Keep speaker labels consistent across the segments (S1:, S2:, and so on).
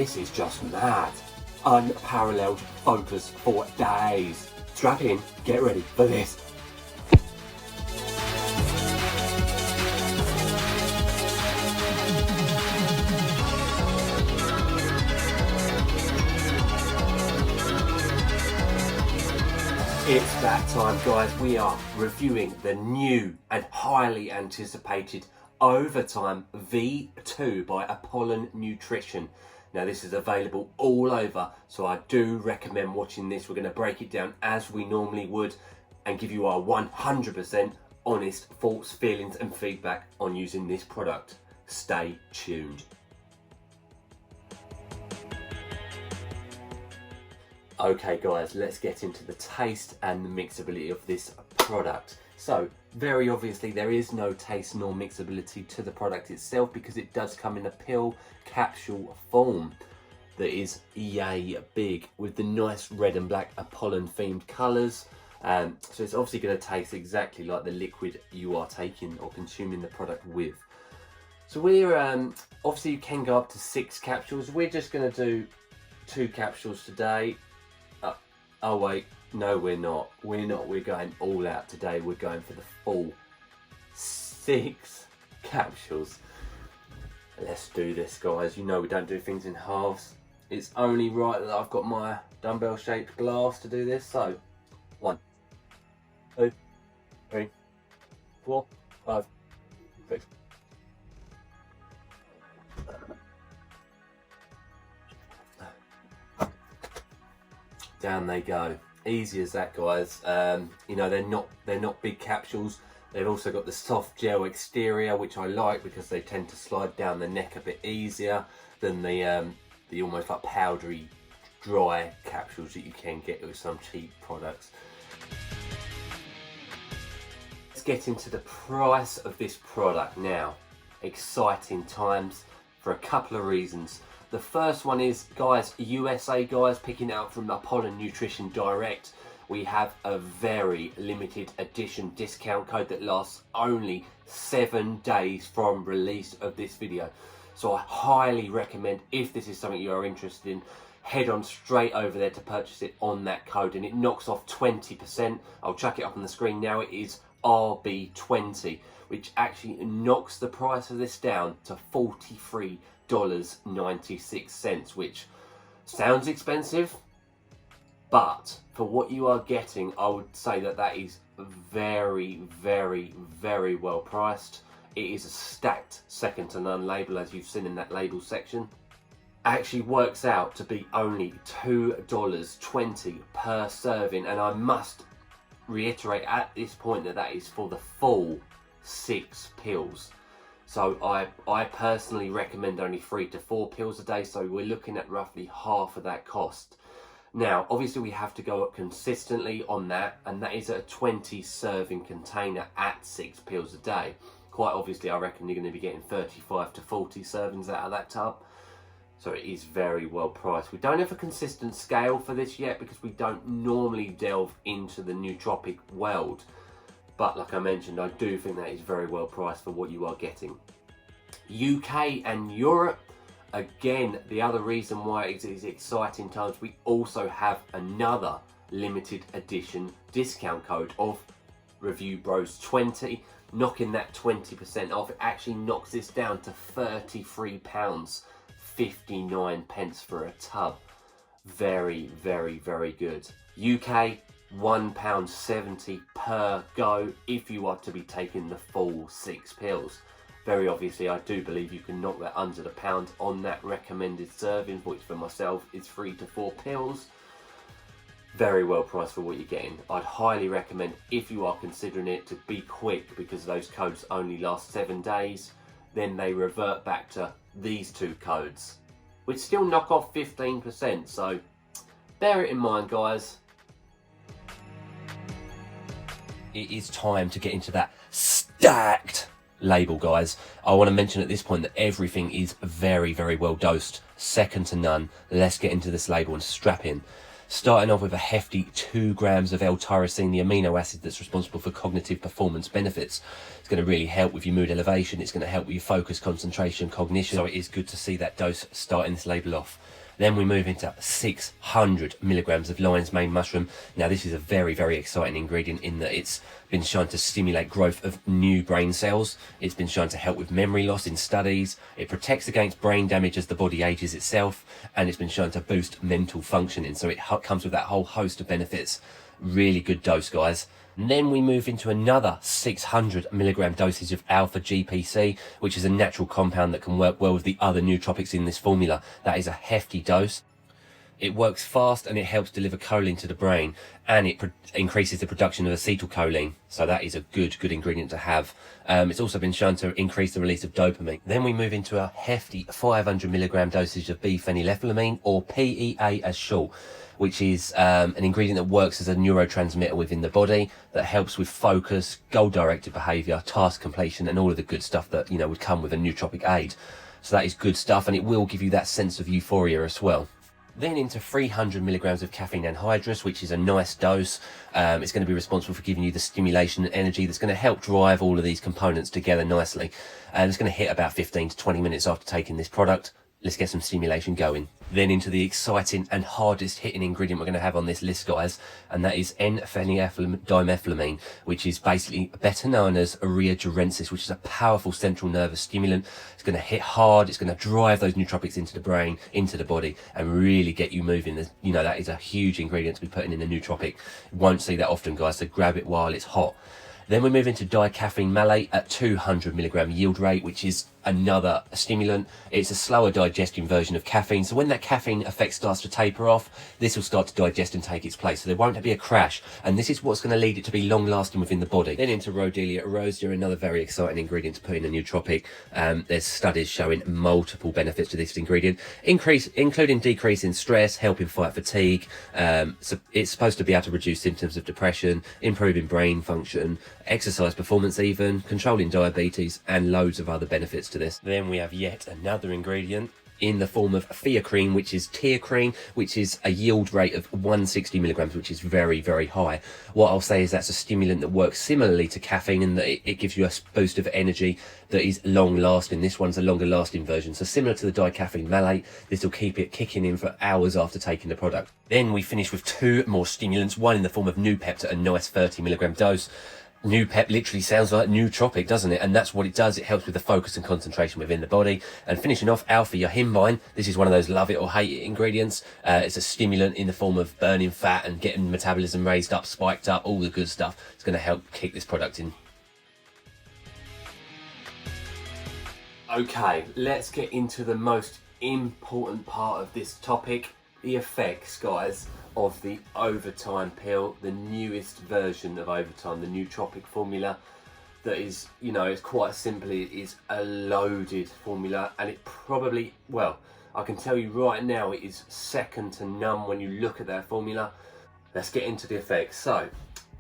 S1: This is just mad. Unparalleled focus for days. Strap in, get ready for this. It's that time, guys. We are reviewing the new and highly anticipated Overtime V2 by Apollon Nutrition. Now, this is available all over, so I do recommend watching this. We're going to break it down as we normally would and give you our 100% honest thoughts, feelings and feedback on using this product. Stay tuned. Okay guys, let's get into the taste and the mixability of this product. So, very obviously there is no taste nor mixability to the product itself because it does come in a pill capsule form that is yay big with the nice red and black Apollon themed colours. So it's obviously going to taste exactly like the liquid you are taking or consuming the product with. So we're, obviously you can go up to 6 capsules. We're just going to do 2 capsules today. Oh wait, no we're not. We're going all out today. We're going for the full 6 capsules. Let's do this, guys. You know we don't do things in halves. It's only right that I've got my dumbbell shaped glass to do this. So 1, 2, 3, 4, 5, 6. Down they go. Easy as that, guys. You know, they're not big capsules. They've also got the soft gel exterior, which I like because they tend to slide down the neck a bit easier than the almost like powdery dry capsules that you can get with some cheap products. Let's get into the price of this product now. Exciting times for a couple of reasons. The first one is, guys, USA guys, picking it up from Apollon Nutrition Direct. We have a very limited edition discount code that lasts only 7 days from release of this video. So I highly recommend, if this is something you are interested in, head on straight over there to purchase it on that code, and it knocks off 20%. I'll chuck it up on the screen now. It is RB20, which actually knocks the price of this down to $43.96, which sounds expensive, but for what you are getting, I would say that that is very, very, very well priced. It is a stacked second to none label, as you've seen in that label section. Actually works out to be only $2.20 per serving, and I must reiterate at this point that that is for the full 6 pills. So I personally recommend only 3 to 4 pills a day, so we're looking at roughly half of that cost. Now, obviously we have to go up consistently on that, and that is a 20 serving container at 6 pills a day. Quite obviously, I reckon you're going to be getting 35 to 40 servings out of that tub. So it is very well priced. We don't have a consistent scale for this yet because we don't normally delve into the nootropic world. But like I mentioned, I do think that is very well priced for what you are getting. UK and Europe, again, the other reason why it is exciting times, we also have another limited edition discount code of Review Bros 20, knocking that 20% off. It actually knocks this down to £33.59 for a tub. Very, very, very good. UK, £1.70 per go if you are to be taking the full 6 pills. Very obviously, I do believe you can knock that under the pound on that recommended serving, which for myself is 3 to 4 pills. Very well priced for what you're getting. I'd highly recommend, if you are considering it, to be quick because those codes only last 7 days. Then they revert back to these 2 codes, which still knock off 15%. So bear it in mind, guys. It is time to get into that stacked label, guys. I want to mention at this point that everything is very, very well dosed, second to none. Let's get into this label and strap in. starting off with a hefty 2 grams of L-tyrosine, the amino acid that's responsible for cognitive performance benefits. It's going to really help with your mood elevation. It's going to help with your focus, concentration, cognition. So it is good to see that dose starting this label off. Then we move into 600 milligrams of lion's mane mushroom. Now this is a very, very exciting ingredient in that it's been shown to stimulate growth of new brain cells. It's been shown to help with memory loss in studies. It protects against brain damage as the body ages itself, and it's been shown to boost mental functioning. So it comes with that whole host of benefits. Really good dose, guys. And then we move into another 600 milligram dosage of alpha GPC, which is a natural compound that can work well with the other nootropics in this formula. That is a hefty dose. It works fast and it helps deliver choline to the brain, and it increases the production of acetylcholine. So that is a good ingredient to have. It's also been shown to increase the release of dopamine. Then we move into a hefty 500 milligram dosage of B-phenylethylamine, or PEA as short, which is an ingredient that works as a neurotransmitter within the body that helps with focus, goal-directed behaviour, task completion, and all of the good stuff that, you know, would come with a nootropic aid. So that is good stuff, and it will give you that sense of euphoria as well. Then into 300 milligrams of caffeine anhydrous, which is a nice dose. It's going to be responsible for giving you the stimulation and energy that's going to help drive all of these components together nicely. And it's going to hit about 15 to 20 minutes after taking this product. Let's get some stimulation going. Then into the exciting and hardest hitting ingredient we're going to have on this list, guys, and that is N-phenylethylamine, which is basically better known as urea durensis, which is a powerful central nervous stimulant. It's going to hit hard. It's going to drive those nootropics into the brain, into the body, and really get you moving. You know, that is a huge ingredient to be putting in a nootropic. You won't see that often, guys, so grab it while it's hot. Then we move into dicaffeine malate at 200 milligram yield rate, which is another stimulant. It's a slower digesting version of caffeine. So when that caffeine effect starts to taper off, this will start to digest and take its place. So there won't be a crash. And this is what's going to lead it to be long lasting within the body. Then into Rhodelia rosea, another very exciting ingredient to put in a nootropic. There's studies showing multiple benefits to this ingredient, including decrease in stress, helping fight fatigue. So it's supposed to be able to reduce symptoms of depression, improving brain function, exercise performance even, controlling diabetes, and loads of other benefits to this. Then we have yet another ingredient in the form of theacrine, which is teacrine, which is a yield rate of 160 milligrams, which is very, very high. What I'll say is that's a stimulant that works similarly to caffeine, and that it gives you a boost of energy that is long lasting. This one's a longer lasting version. So similar to the dicaffeine malate, this will keep it kicking in for hours after taking the product. Then we finish with two more stimulants, one in the form of Noopept at a nice 30 milligram dose. Noopept literally sounds like nootropic, doesn't it? And that's what it does. It helps with the focus and concentration within the body. And finishing off, alpha yohimbine. This is one of those love it or hate it ingredients. It's a stimulant in the form of burning fat and getting metabolism raised up, spiked up, all the good stuff. It's going to help kick this product in. Okay, let's get into the most important part of this topic, the effects, guys, of the Overtime pill, the newest version of Overtime, the nootropic formula that is, you know, it's quite simply, it is a loaded formula, and it probably, well, I can tell you right now, it is second to none when you look at that formula. Let's get into the effects. So,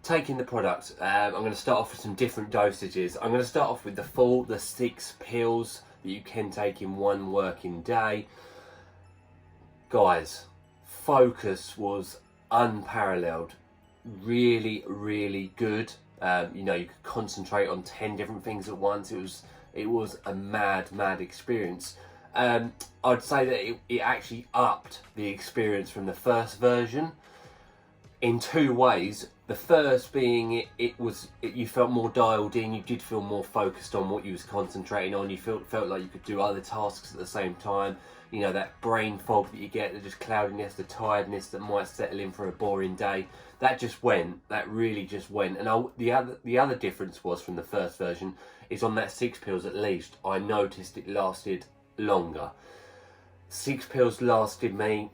S1: taking the product, I'm going to start off with some different dosages. I'm going to start off with the 6 pills that you can take in one working day. Guys, focus was unparalleled, really, really good. You know, you could concentrate on 10 different things at once. It was a mad experience. I'd say that it actually upped the experience from the first version in 2 ways. The first being you felt more dialed in. You did feel more focused on what you was concentrating on. You felt like you could do other tasks at the same time. You know, that brain fog that you get, the just cloudiness, the tiredness that might settle in for a boring day. That just went. That really just went. And the other difference was from the first version is on that 6 pills at least, I noticed it lasted longer. 6 pills lasted me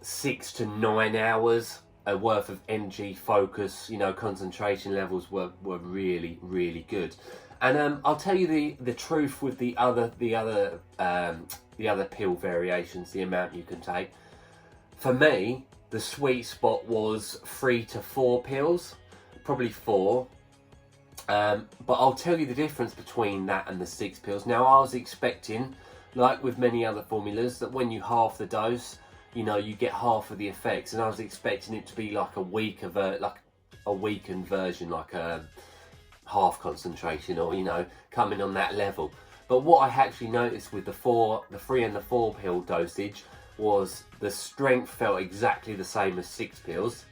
S1: 6 to 9 hours worth of energy, focus, you know, concentration levels were really, really good. And I'll tell you the truth with the other pill variations, the amount you can take. For me, the sweet spot was 3 to 4 pills, probably 4. But I'll tell you the difference between that and the 6 pills. Now, I was expecting, like with many other formulas, that when you halve the dose, you know, you get half of the effects, and I was expecting it to be like a weaker like a weakened version, like a half concentration, or, you know, coming on that level. But what I actually noticed with the 3 and the 4 pill dosage was the strength felt exactly the same as 6 pills.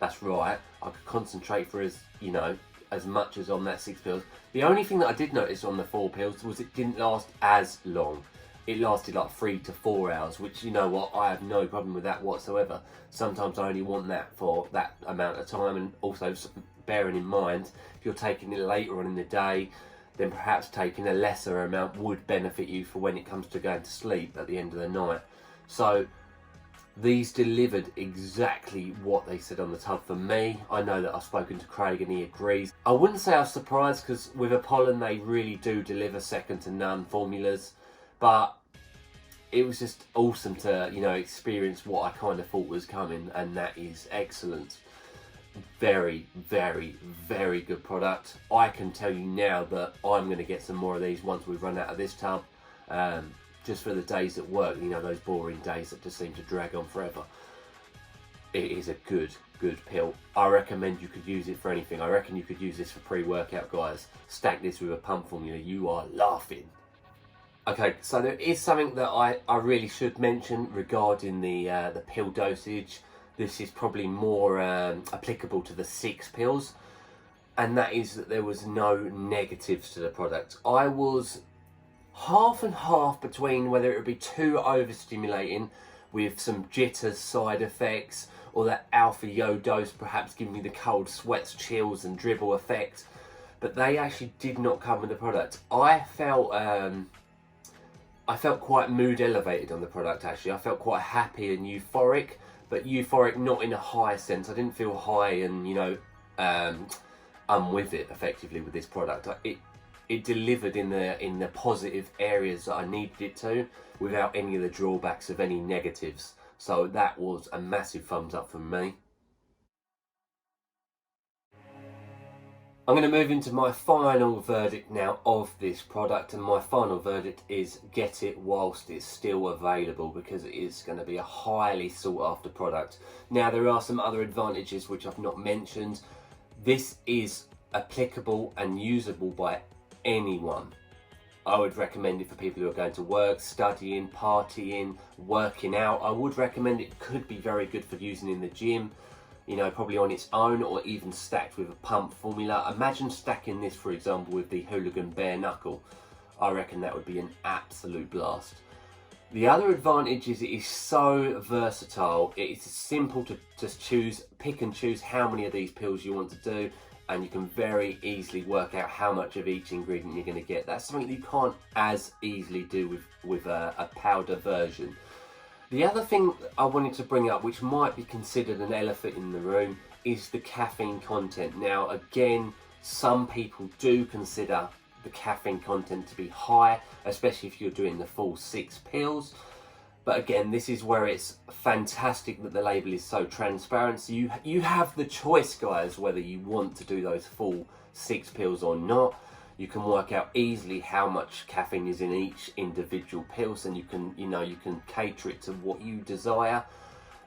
S1: That's right, I could concentrate for as much as on that 6 pills. The only thing that I did notice on the 4 pills was it didn't last as long. It lasted like 3 to 4 hours, which, you know what, I have no problem with that whatsoever. Sometimes I only want that for that amount of time, and also bearing in mind, if you're taking it later on in the day, then perhaps taking a lesser amount would benefit you for when it comes to going to sleep at the end of the night. So these delivered exactly what they said on the tub for me. I know that I've spoken to Craig and he agrees. I wouldn't say I was surprised, because with Apollon they really do deliver second to none formulas, but it was just awesome to, you know, experience what I kind of thought was coming, and that is excellent. Very, very, very good product. I can tell you now that I'm going to get some more of these once we've run out of this tub. Just for the days at work, you know, those boring days that just seem to drag on forever. It is a good pill. I recommend you could use it for anything. I reckon you could use this for pre-workout, guys. Stack this with a pump formula, you are laughing. Okay, so there is something that I really should mention regarding the pill dosage. This is probably more applicable to the 6 pills, and that is that there was no negatives to the product. I was half and half between whether it would be too overstimulating with some jitters side effects, or that alpha yo dose perhaps giving me the cold sweats, chills and dribble effect, but they actually did not come with the product. I felt quite mood elevated on the product actually. I felt quite happy and euphoric, but euphoric not in a high sense. I didn't feel high and, you know, I'm with it effectively with this product. It delivered in the positive areas that I needed it to, without any of the drawbacks of any negatives. So that was a massive thumbs up from me. I'm going to move into my final verdict now of this product, and my final verdict is get it whilst it's still available, because it is going to be a highly sought after product. Now there are some other advantages which I've not mentioned. This is applicable and usable by anyone. I would recommend it for people who are going to work, studying, partying, working out. I would recommend it. Could be very good for using in the gym, you know, probably on its own or even stacked with a pump formula. Imagine stacking this, for example, with the Hooligan Bare Knuckle. I reckon that would be an absolute blast. The other advantage is it is so versatile. It's simple to just pick and choose how many of these pills you want to do, and you can very easily work out how much of each ingredient you're going to get. That's something that you can't as easily do with a powder version. The other thing I wanted to bring up, which might be considered an elephant in the room, is the caffeine content. Now again, some people do consider the caffeine content to be high, especially if you're doing the full 6 pills. But again, this is where it's fantastic that the label is so transparent. So you have the choice, guys, whether you want to do those full 6 pills or not. You can work out easily how much caffeine is in each individual pill, and you can cater it to what you desire.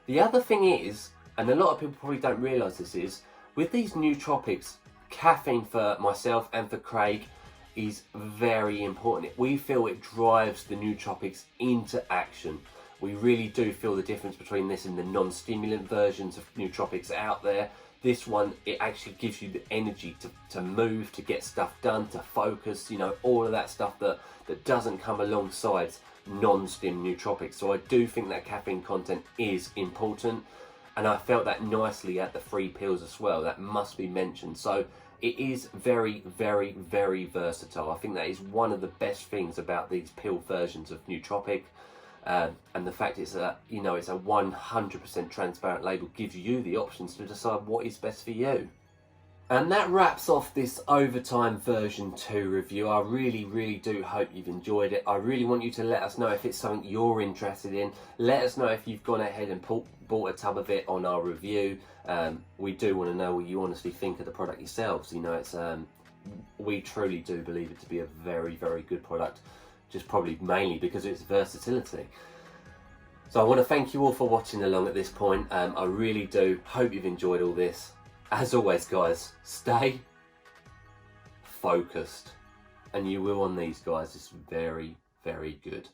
S1: The other thing is, and a lot of people probably don't realise this, is with these nootropics, caffeine for myself and for Craig is very important. We feel it drives the nootropics into action. We really do feel the difference between this and the non-stimulant versions of nootropics out there. This one, it actually gives you the energy to move, to get stuff done, to focus, you know, all of that stuff that doesn't come alongside non-stim nootropics. So I do think that caffeine content is important, and I felt that nicely at the 3 pills as well. That must be mentioned. So it is very, very, very versatile. I think that is one of the best things about these pill versions of Nootropic, and the fact it's a 100% transparent label gives you the options to decide what is best for you. And that wraps off this Overtime version 2 review. I really, really do hope you've enjoyed it. I really want you to let us know if it's something you're interested in. Let us know if you've gone ahead and bought a tub of it on our review. We do want to know what you honestly think of the product yourselves. You know, it's we truly do believe it to be a very, very good product, just probably mainly because of its versatility. So I want to thank you all for watching along at this point. I really do hope you've enjoyed all this. As always, guys, stay focused, and you will on these, guys. It's very, very good.